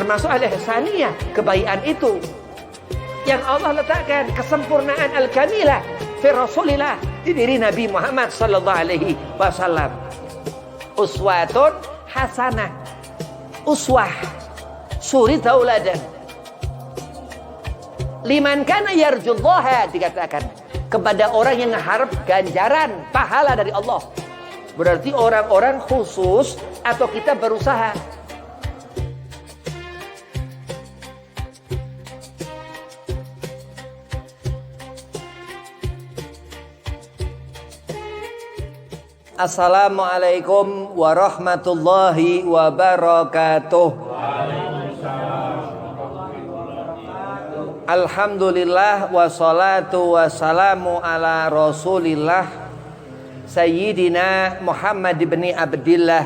termasuk al-ihsaniyah, kebaikan itu yang Allah letakkan kesempurnaan al-kamilah fi Rasulillah, di diri Nabi Muhammad sallallahu alaihi wasallam. Uswatun hasanah, uswah, suri tauladan. Liman kana yarjullaha, dikatakan kepada orang yang mengharap ganjaran pahala dari Allah. Berarti orang-orang khusus atau kita berusaha. Assalamualaikum warahmatullahi wabarakatuh. Alhamdulillah wassalatu wassalamu ala Rasulillah Sayyidina Muhammad ibn Abdillah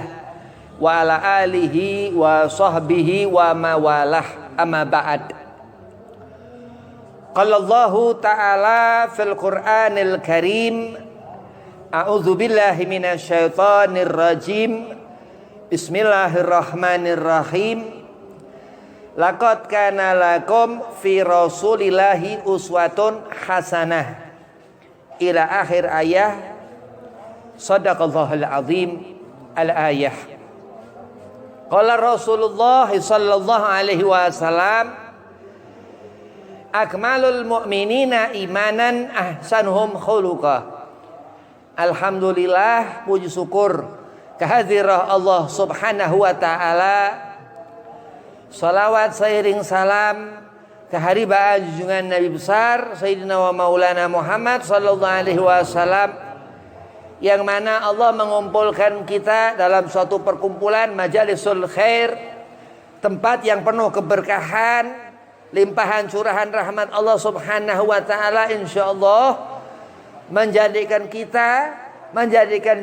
wa ala alihi wa sahbihi wa mawalah, amma ba'd. Qala Allahu ta'ala fil Qur'anil Karim, a'udzu billahi minasyaitonir rajim. Bismillahirrahmanirrahim. Laqad kana lakum fi Rasulillahi uswatun hasanah, ila akhir ayah. Shadaqallahul azim, al-ayah. Qala Rasulullah sallallahu alaihi wasallam, akmalul mu'minina imanan ahsanuhum khuluqa. Alhamdulillah, puji syukur kehadiran Allah subhanahu wa ta'ala. Salawat seiring salam keharibaan junjungan Nabi besar Sayyidina wa Maulana Muhammad sallallahu alaihi wasallam, yang mana Allah mengumpulkan kita dalam suatu perkumpulan majalisul khair, tempat yang penuh keberkahan, limpahan curahan rahmat Allah subhanahu wa ta'ala, insyaallah menjadikan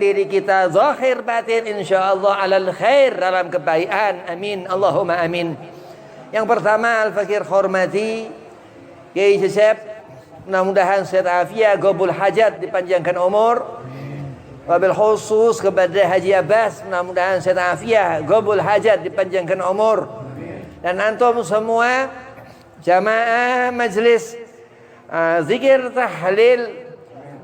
diri kita zahir batin insyaallah alal khair, dalam kebaikan. Amin Allahumma amin. Yang pertama, al-fakir hormati Kiai Cecep, mudah-mudahan sehat afiat, gobul hajat, dipanjangkan umur. Wabil khusus kepada Haji Abbas, mudah-mudahan sehat afiat, gobul hajat, dipanjangkan umur. Dan antum semua jamaah majlis zikir tahlil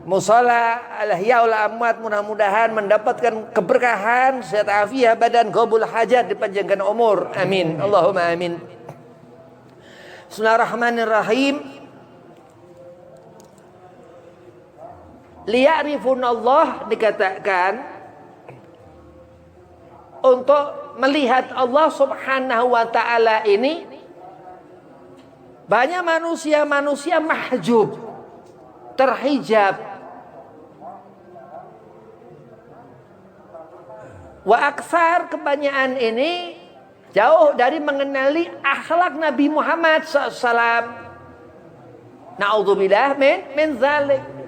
musala al-ahyaul amwat, mudah-mudahan mendapatkan keberkahan, sehat afiat badan, qabul hajat, dipanjangkan umur. Amin Allahumma amin. Bismillahirrahmanirrahim. Liya'rifunallah, dikatakan untuk melihat Allah subhanahu wa ta'ala ini. Banyak manusia mahjub, terhijab. Wa aksar, kebanyakan ini jauh dari mengenali akhlak Nabi Muhammad SAW. Na'udzubillah min zalik.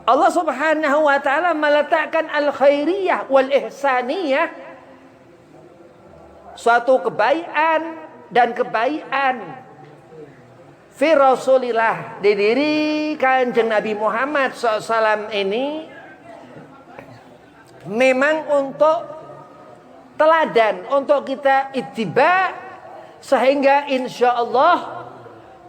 Allah subhanahu wa ta'ala meletakkan al-khairiyah wal ihsaniyah, suatu kebaikan dan kebaikan fi Rasulillah, di diri kanjeng Nabi Muhammad SAW ini, memang untuk teladan, untuk kita ittiba, sehingga insya Allah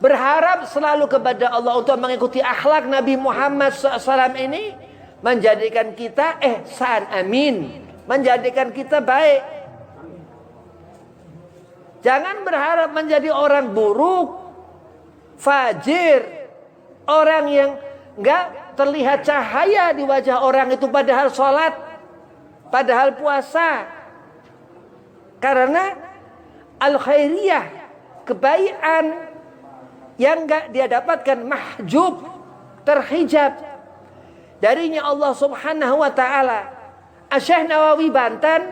berharap selalu kepada Allah untuk mengikuti akhlak Nabi Muhammad SAW ini, menjadikan kita ihsan, amin, menjadikan kita baik. Jangan berharap menjadi orang buruk, fajir, orang yang enggak terlihat cahaya di wajah orang itu padahal sholat, padahal puasa. Karena al-khairiyah, kebaikan yang enggak dia dapatkan, mahjub, terhijab darinya Allah subhanahu wa ta'ala. Syekh Nawawi Banten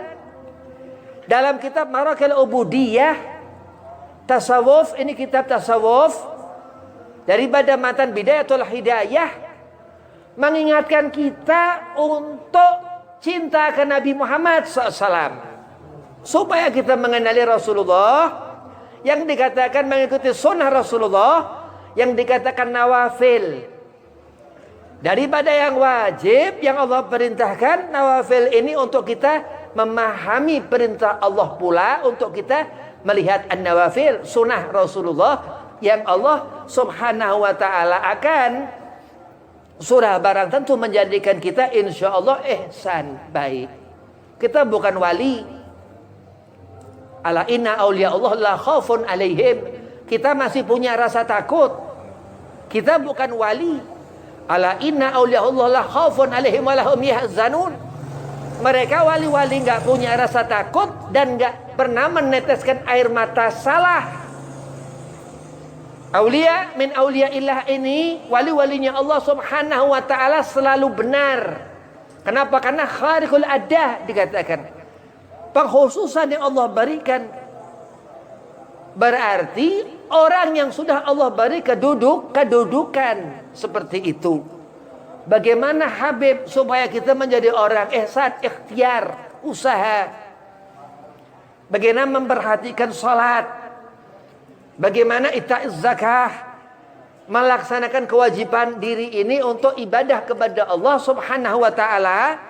dalam kitab Marakil Ubudiyah Tasawuf, ini kitab tasawuf daripada matan Bidayatul Hidayah, mengingatkan kita untuk cinta ke Nabi Muhammad SAW, supaya kita mengenali Rasulullah, yang dikatakan mengikuti sunnah Rasulullah, yang dikatakan nawafil. Daripada yang wajib, yang Allah perintahkan, nawafil ini untuk kita memahami perintah Allah pula untuk kita melihat an-nawafil, sunnah Rasulullah yang Allah subhanahu wa ta'ala akan surah barang tentu menjadikan kita insya Allah ihsan baik. Kita bukan wali. Ala inna awliya Allah la khaufun alaihim. Kita masih punya rasa takut. Kita bukan wali. Ala inna awliya Allah la khaufun alaihim wa lahum yahzanun. Mereka wali-wali nggak punya rasa takut dan nggak pernah meneteskan air mata salah. Aulia min aulia ilah ini, wali-walinya Allah subhanahu wa ta'ala selalu benar. Kenapa? Karena khariqul adah dikatakan. Pengkhususan yang Allah berikan. Berarti orang yang sudah Allah beri kedudukan seperti itu. Bagaimana Habib supaya kita menjadi orang ihsan, ikhtiar, usaha. Bagaimana memperhatikan salat. Bagaimana ita'iz zakah. Melaksanakan kewajiban diri ini untuk ibadah kepada Allah subhanahu wa ta'ala.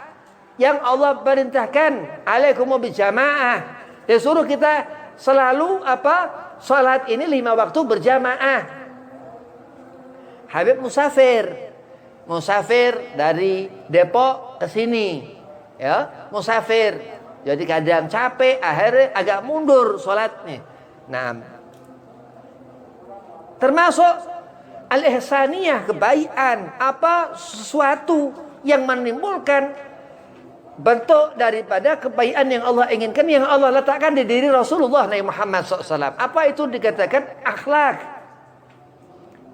Yang Allah perintahkan. Alaikumu bijamaah. Dia suruh kita selalu salat ini 5 waktu berjamaah. Habib musafir dari Depok ke sini, ya, musafir. Jadi kadang capek, akhirnya agak mundur sholatnya. Nah, termasuk al-ihsaniyah, kebaikan, sesuatu yang menimbulkan bentuk daripada kebaikan yang Allah inginkan, yang Allah letakkan di diri Rasulullah Nabi Muhammad SAW. Apa itu dikatakan akhlak,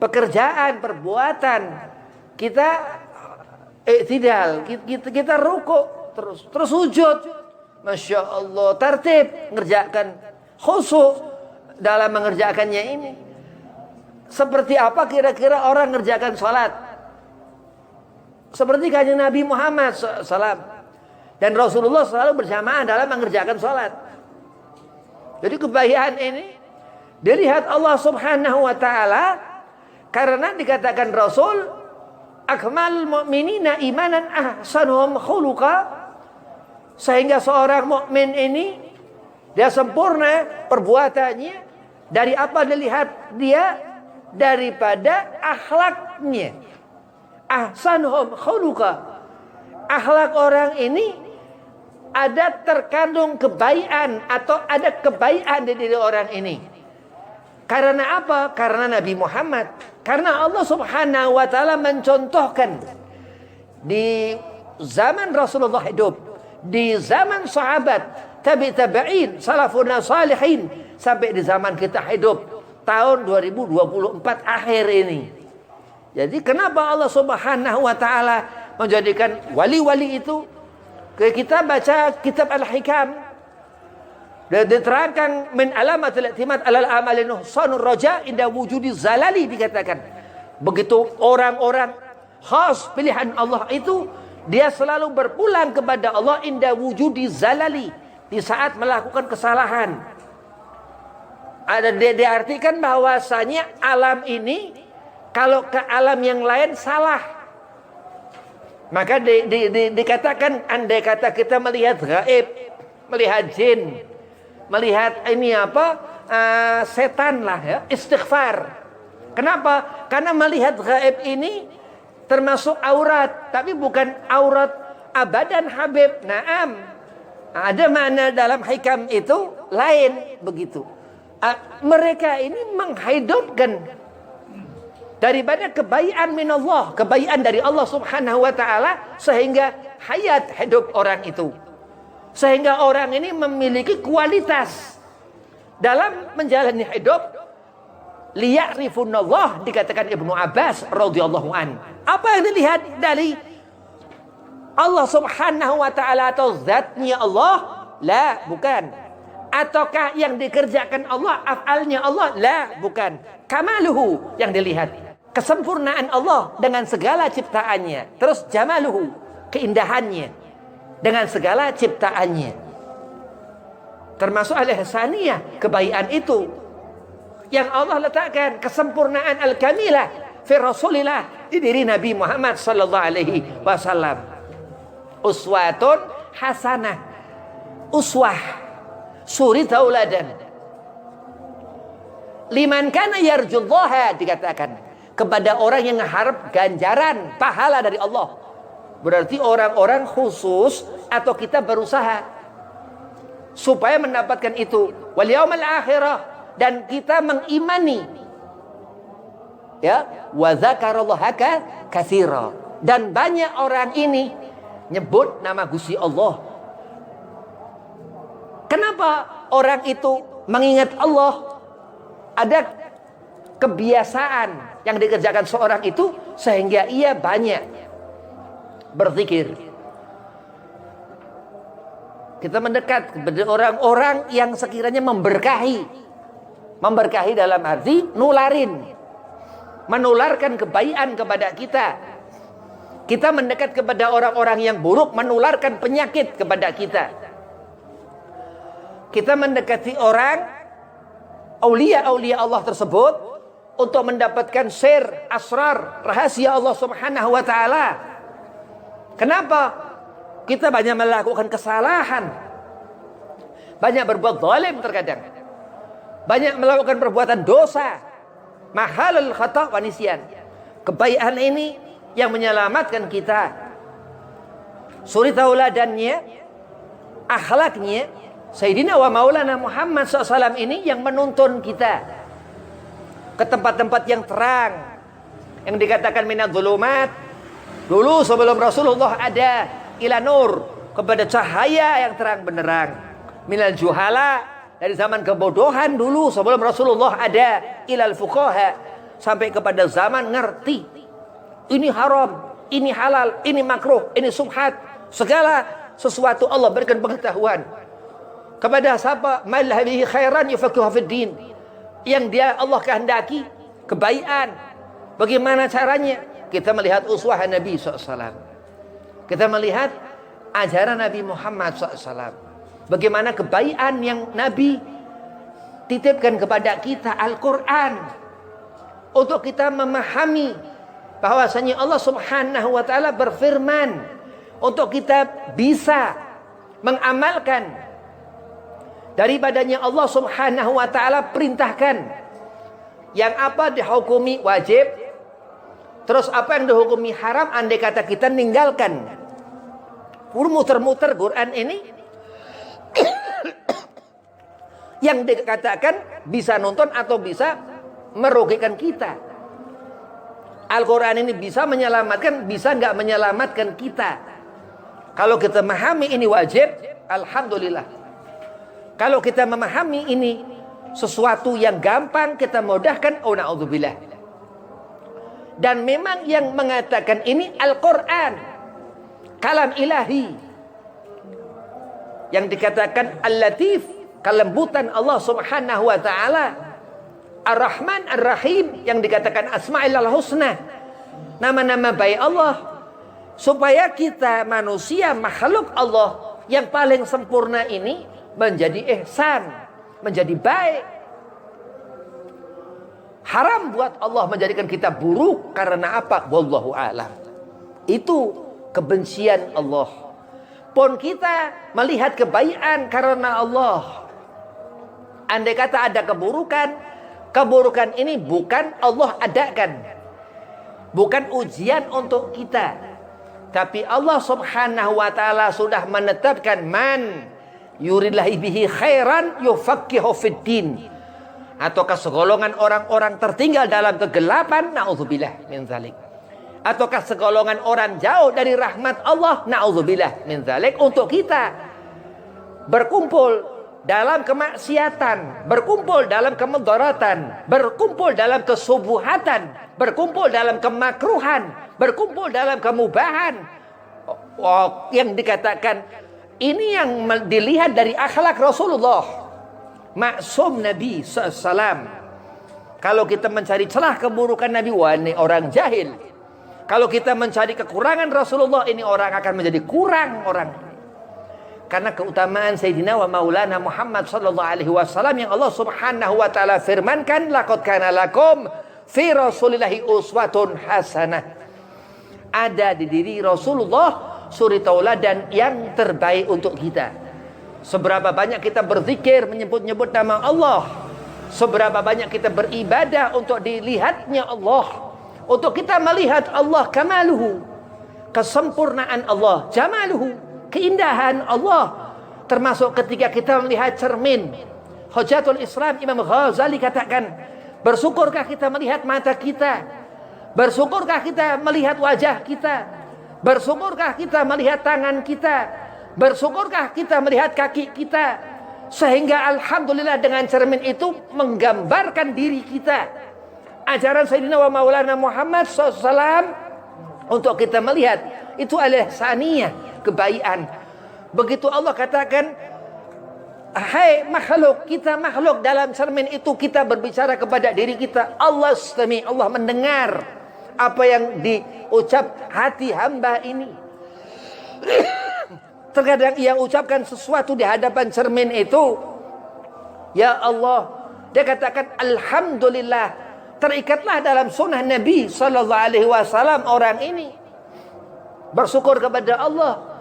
pekerjaan, perbuatan. Kita kita rukuk terus sujud, masya Allah, tertib, ngerjakan khusyuk dalam mengerjakannya ini. Seperti apa kira-kira orang ngerjakan sholat? Seperti kanjeng Nabi Muhammad SAW dan Rasulullah selalu berjamaah dalam mengerjakan sholat. Jadi kebaikan ini dilihat Allah subhanahu wa ta'ala, karena dikatakan Rasul akmalul mu'minina imanan ahsanuhum khuluqa, sehingga seorang mukmin ini dia sempurna perbuatannya dari apa dilihat dia daripada akhlaknya. Ahsanuhum khuluqa, akhlak orang ini ada terkandung kebaikan atau ada kebaikan di diri orang ini. Karena apa? Karena Nabi Muhammad. Karena Allah subhanahu wa ta'ala mencontohkan di zaman Rasulullah hidup, di zaman sahabat, tabi'in, salafuna salihin, sampai di zaman kita hidup, tahun 2024 akhir ini. Jadi kenapa Allah subhanahu wa ta'ala menjadikan wali-wali itu? Kita baca kitab Al-Hikam, dan diterangkan min alamatil i'timad alal amalin nuhsanur raja inda wujudi zalali, dikatakan begitu orang-orang khas pilihan Allah itu dia selalu berpulang kepada Allah inda wujudi zalali, di saat melakukan kesalahan. Ada diartikan bahwasanya alam ini kalau ke alam yang lain salah, maka dikatakan andai kata kita melihat gaib, melihat jin, melihat ini setan lah ya, istighfar. Kenapa? Karena melihat gaib ini termasuk aurat, tapi bukan aurat abadan Habib. Naam, ada makna dalam hikam itu lain begitu. Mereka ini menghidupkan daripada kebaikan minallah, kebaikan dari Allah subhanahu wa ta'ala, sehingga hayat hidup orang itu. Sehingga orang ini memiliki kualitas dalam menjalani hidup. Liya'rifunallah, dikatakan Ibnu Abbas radhiyallahu an. Apa yang dilihat dari Allah subhanahu wa ta'ala atau zatnya Allah? La, bukan. Ataukah yang dikerjakan Allah, af'alnya Allah? La, bukan. Kamaluhu yang dilihat, kesempurnaan Allah dengan segala ciptaannya. Terus jamaluhu, keindahannya dengan segala ciptaannya. Termasuk al-ihsaniyah, kebaikan itu yang Allah letakkan, kesempurnaan al-kamilah fi Rasulillah, di diri Nabi Muhammad sallallahu alaihi wasallam. Uswatun hasanah, uswah, suri tauladan. Liman kana yarjullaha, dikatakan kepada orang yang mengharap ganjaran pahala dari Allah. Berarti orang-orang khusus atau kita berusaha supaya mendapatkan itu. Wal yaumil akhirah, dan kita mengimani, ya, wa dzakarallaha katsira, dan banyak orang ini nyebut nama Gusti Allah. Kenapa orang itu mengingat Allah? Ada kebiasaan yang dikerjakan seorang itu sehingga ia banyak berzikir. Kita mendekat kepada orang-orang yang sekiranya memberkahi. Memberkahi dalam arti nularin, menularkan kebaikan kepada kita. Kita mendekat kepada orang-orang yang buruk, menularkan penyakit kepada kita. Kita mendekati orang aulia-aulia Allah tersebut untuk mendapatkan sir, asrar, rahasia Allah Subhanahu wa taala. Kenapa? Kita banyak melakukan kesalahan, banyak berbuat zalim terkadang, banyak melakukan perbuatan dosa, mahalul khata' wa nisyan. Kebaikan ini yang menyelamatkan kita. Suri tauladannya, akhlaknya Sayyidina wa Maulana Muhammad SAW ini yang menuntun kita ke tempat-tempat yang terang, yang dikatakan minadz dzulumat. Dulu sebelum Rasulullah ada, ila nur, kepada cahaya yang terang benderang. Minal juhala, dari zaman kebodohan dulu sebelum Rasulullah ada, ilal fuqaha, sampai kepada zaman ngerti. Ini haram, ini halal, ini makruh, ini subhat. Segala sesuatu Allah berikan pengetahuan. Kepada siapa? Malhabihi khairan yufaqihu fid din. Yang dia Allah kehendaki kebaikan. Bagaimana caranya? Kita melihat uswah Nabi SAW. Kita melihat ajaran Nabi Muhammad SAW. Bagaimana kebaikan yang Nabi titipkan kepada kita, Al-Quran. Untuk kita memahami bahwasanya Allah Subhanahu wa ta'ala berfirman. Untuk kita bisa mengamalkan daripadanya Allah Subhanahu wa ta'ala perintahkan. Yang apa dihukumi wajib, terus apa yang dihukumi haram, andai kata kita ninggalkan. Muter-muter Quran ini yang dikatakan bisa nonton atau bisa merugikan kita. Al-Quran ini bisa menyelamatkan, bisa nggak menyelamatkan kita. Kalau kita memahami ini wajib, alhamdulillah. Kalau kita memahami ini sesuatu yang gampang, kita mudahkan, oh na'udzubillah. Dan memang yang mengatakan ini Al-Quran, kalam ilahi, yang dikatakan Al-Latif, kelembutan Allah Subhanahu wa ta'ala, Ar-Rahman Ar-Rahim, yang dikatakan Asma'il Husna, nama-nama baik Allah, supaya kita manusia makhluk Allah yang paling sempurna ini menjadi ihsan, menjadi baik. Haram buat Allah menjadikan kita buruk karena apa? Wallahu a'lam. Itu kebencian Allah. Pun kita melihat kebaikan karena Allah. Andai kata ada keburukan, keburukan ini bukan Allah adakan, bukan ujian untuk kita, tapi Allah Subhanahu wa ta'ala sudah menetapkan man yuridlahi bihi khairan yufaqihu fid din. Ataukah segolongan orang-orang tertinggal dalam kegelapan, na'udzubillah min dzalik. Ataukah segolongan orang jauh dari rahmat Allah, na'udzubillah min dzalik. Untuk kita berkumpul dalam kemaksiatan, berkumpul dalam kemudaratan, berkumpul dalam kesubuhatan, berkumpul dalam kemakruhan, berkumpul dalam kemubahan, yang dikatakan ini yang dilihat dari akhlak Rasulullah, maksum Nabi SAW. Kalau kita mencari celah keburukan Nabi, wah ini orang jahil. Kalau kita mencari kekurangan Rasulullah, ini orang akan menjadi kurang orang. Karena keutamaan Sayyidina wa Maulana Muhammad sallallahu alaihi wasallam yang Allah Subhanahu wa taala firmankan, laqad kana lakum fi Rasulillahi uswatun hasanah. Ada di diri Rasulullah suri tauladan yang terbaik untuk kita. Seberapa banyak kita berzikir menyebut-nyebut nama Allah. Seberapa banyak kita beribadah untuk dilihatnya Allah. Untuk kita melihat Allah kamaluhu, kesempurnaan Allah, jamaluhu, keindahan Allah. Termasuk ketika kita melihat cermin. Hujatul Islam Imam Ghazali katakan, bersyukurkah kita melihat mata kita? Bersyukurkah kita melihat wajah kita? Bersyukurkah kita melihat tangan kita? Bersyukurkah kita melihat kaki kita? Sehingga alhamdulillah dengan cermin itu menggambarkan diri kita. Ajaran Sayyidina wa Maulana Muhammad SAW untuk kita melihat itu adalah saniyah, kebaikan. Begitu Allah katakan, hai makhluk, kita makhluk, dalam cermin itu kita berbicara kepada diri kita. Allah sami, Allah mendengar apa yang diucap hati hamba ini. Terkadang yang ucapkan sesuatu di hadapan cermin itu, ya Allah, dia katakan alhamdulillah. Terikatlah dalam sunnah Nabi SAW orang ini bersyukur kepada Allah.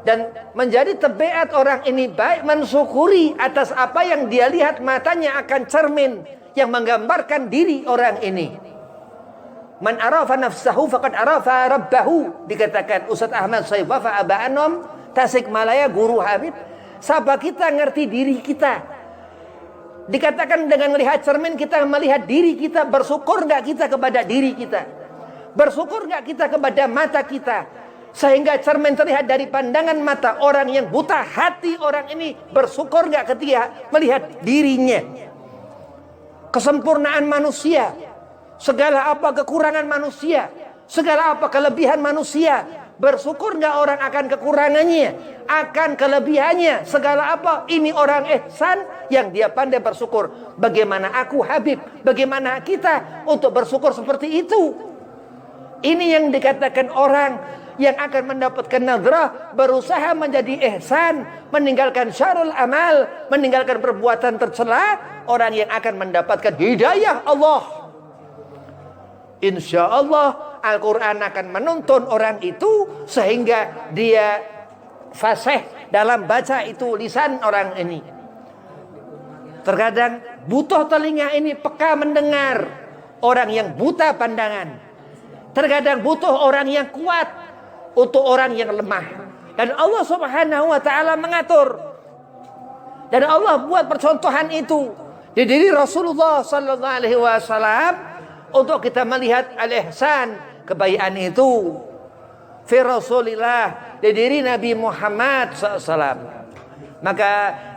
Dan menjadi tabiat orang ini baik mensyukuri atas apa yang dia lihat matanya akan cermin yang menggambarkan diri orang ini. Man arafa nafsahu faqad arafa rabbahu, dikatakan Ustaz Ahmad Saifafa Aba Anom Tasikmalaya, guru Habib. Siapa kita ngerti diri kita? Dikatakan dengan melihat cermin kita melihat diri kita. Bersyukur enggak kita kepada diri kita? Bersyukur enggak kita kepada mata kita? Sehingga cermin terlihat dari pandangan mata orang yang buta. Hati orang ini bersyukur enggak ketika melihat dirinya? Kesempurnaan manusia, segala apa kekurangan manusia, segala apa kelebihan manusia. Bersyukur enggak orang akan kekurangannya, akan kelebihannya, segala apa? Ini orang ihsan yang dia pandai bersyukur. Bagaimana aku Habib, bagaimana kita untuk bersyukur seperti itu? Ini yang dikatakan orang yang akan mendapatkan nadrah, berusaha menjadi ihsan, meninggalkan syarul amal, meninggalkan perbuatan tercela, orang yang akan mendapatkan hidayah Allah. Insya Allah Al-Quran akan menuntun orang itu sehingga dia fasih dalam baca itu lisan orang ini. Terkadang butuh telinga ini peka mendengar orang yang buta pandangan. Terkadang butuh orang yang kuat untuk orang yang lemah. Dan Allah Subhanahu wa taala mengatur. Dan Allah buat percontohan itu di diri Rasulullah sallallahu alaihi wasallam untuk kita melihat al-ihsan, kebaikan itu fi Rasulillah, di diri Nabi Muhammad SAW. Maka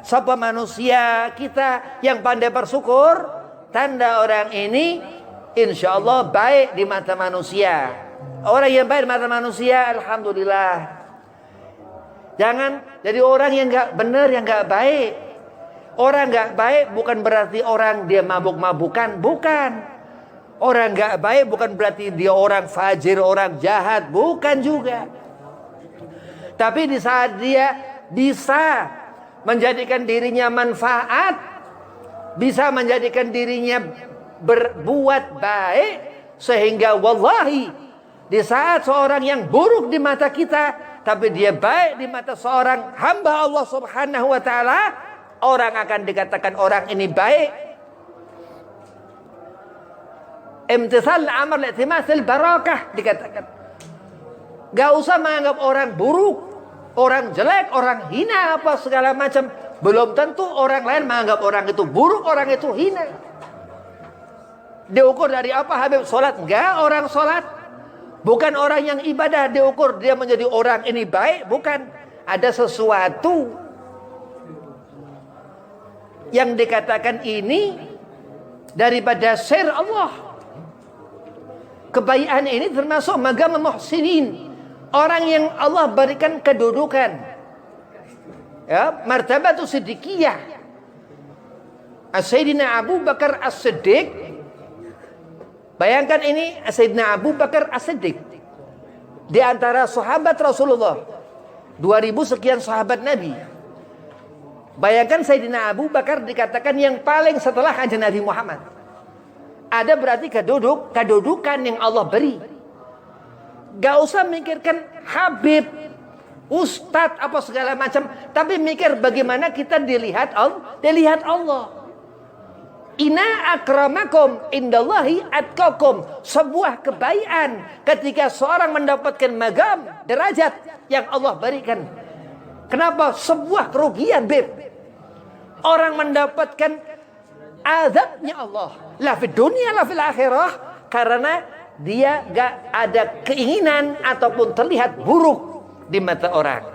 siapa manusia kita yang pandai bersyukur, tanda orang ini insya Allah baik di mata manusia. Orang yang baik di mata manusia, alhamdulillah. Jangan jadi orang yang gak benar, yang gak baik. Orang gak baik bukan berarti orang dia mabuk-mabukan, bukan. Orang gak baik bukan berarti dia orang fajir, orang jahat, bukan juga. Tapi di saat dia bisa menjadikan dirinya manfaat, bisa menjadikan dirinya berbuat baik, sehingga wallahi di saat seorang yang buruk di mata kita, tapi dia baik di mata seorang hamba Allah Subhanahu wa taala, orang akan dikatakan orang ini baik. Imtithal amr li'timathil barakah, dikatakan. Gak usah menganggap orang buruk, orang jelek, orang hina apa segala macam. Belum tentu orang lain menganggap orang itu buruk, orang itu hina. Diukur dari apa Habib? Sholat? Enggak, orang sholat. Bukan orang yang ibadah diukur dia menjadi orang ini baik, bukan. Ada sesuatu yang dikatakan ini daripada sir Allah. Kebaikan ini termasuk magam muhsinin, orang yang Allah berikan kedudukan, ya, martabatu siddiqiyah. Sayyidina Abu Bakar As-Siddiq, bayangkan ini Sayyidina Abu Bakar As-Siddiq di antara sahabat Rasulullah, 2000 sekian sahabat Nabi. Bayangkan Sayyidina Abu Bakar dikatakan yang paling setelah kanjeng Nabi Muhammad. Ada berarti kedudukan yang Allah beri. Gak usah mikirkan Habib, ustadz apa segala macam, tapi mikir bagaimana kita dilihat Allah. Inna akramakum indallahi atqakum. Sebuah kebaikan ketika seorang mendapatkan magam, derajat yang Allah berikan. Kenapa? Sebuah kerugian, Beb. Orang mendapatkan azabnya Allah, la fid dunia la fil akhirah, karena dia gak ada keinginan ataupun terlihat buruk di mata orang.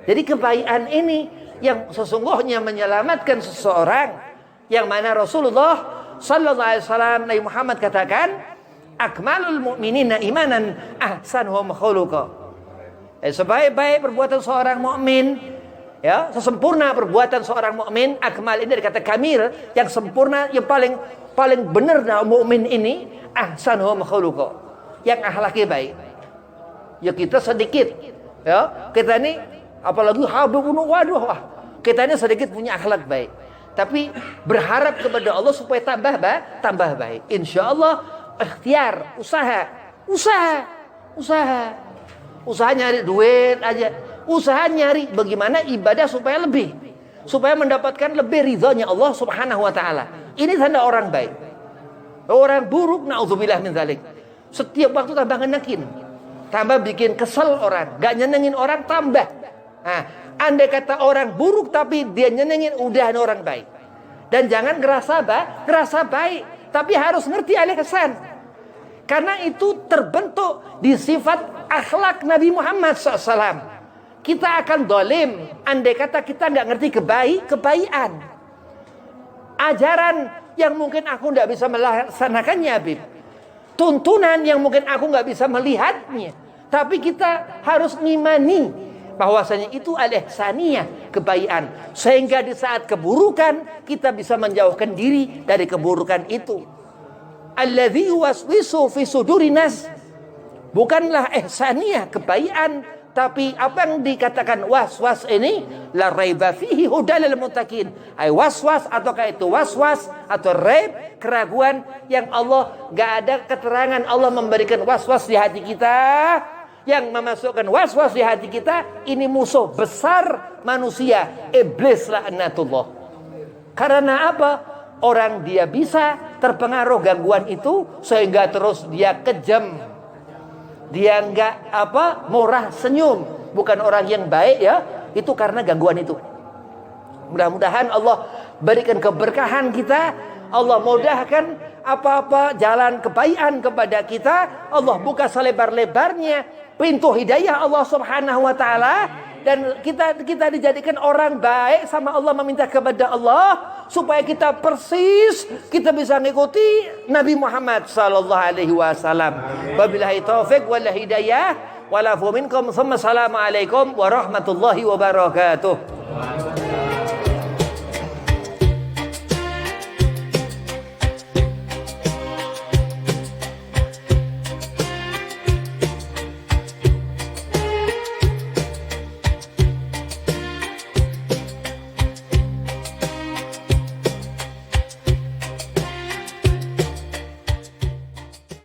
Jadi kebaikan ini yang sesungguhnya menyelamatkan seseorang, yang mana Rasulullah sallallahu alaihi wasallam, Nabi Muhammad katakan, akmalul mu'minina imanan ahsanuhum khuluqa. Sebaik-baik perbuatan seorang mukmin, ya, sesempurna perbuatan seorang mukmin. Akmal ini dari kata kamil, yang sempurna, yang paling benar dalam mukmin ini ahsanuhum khuluqa, yang akhlaknya baik. Ya kita sedikit, ya, kita ini apalagi waduh, kita ini sedikit punya akhlak baik. Tapi berharap kepada Allah supaya tambah baik. Insya Allah ikhtiar, usaha nyari duit aja, usaha nyari bagaimana ibadah supaya mendapatkan lebih ridhonya Allah Subhanahu wa taala. Ini tanda orang baik. Orang buruk, naudzubillah min dzalik, setiap waktu tambah ngenekin, tambah bikin kesel orang, gak nyenengin orang, tambah. Nah, andai kata orang buruk tapi dia nyenengin, udah orang baik. Dan jangan ngerasa baik, tapi harus ngerti al-ihsan. Karena itu terbentuk di sifat akhlak Nabi Muhammad SAW. Kita akan dolim andai kata kita nggak ngerti kebaikan. Ajaran yang mungkin aku nggak bisa melaksanakannya, Bib. Tuntunan yang mungkin aku nggak bisa melihatnya. Tapi kita harus ngimani bahwasanya itu al-ihsaniyah, kebaikan. Sehingga di saat keburukan kita bisa menjauhkan diri dari keburukan itu. Alladzi yuwaswisu fi sudurin nas. Bukanlah ihsaniyah, kebaikan, tapi apa yang dikatakan waswas ini, la raiba fihi hudal lil muttaqin. Ai waswas ataukah itu waswas atau raib, keraguan yang Allah enggak ada keterangan Allah memberikan waswas di hati kita. Yang memasukkan waswas di hati kita ini musuh besar manusia, iblis laknatullah. Karena apa? Orang dia bisa terpengaruh gangguan itu sehingga terus dia kejam. Dia enggak murah senyum, bukan orang yang baik, ya. Itu karena gangguan itu. Mudah-mudahan Allah berikan keberkahan kita, Allah mudahkan apa-apa jalan kebaikan kepada kita, Allah buka selebar-lebarnya pintu hidayah Allah Subhanahu wa taala, dan kita dijadikan orang baik sama Allah, meminta kepada Allah supaya kita persis kita bisa mengikuti Nabi Muhammad sallallahu alaihi wasallam. Wabillahi taufik wal hidayah wala fu minkum. Assalamualaikum warahmatullahi wabarakatuh.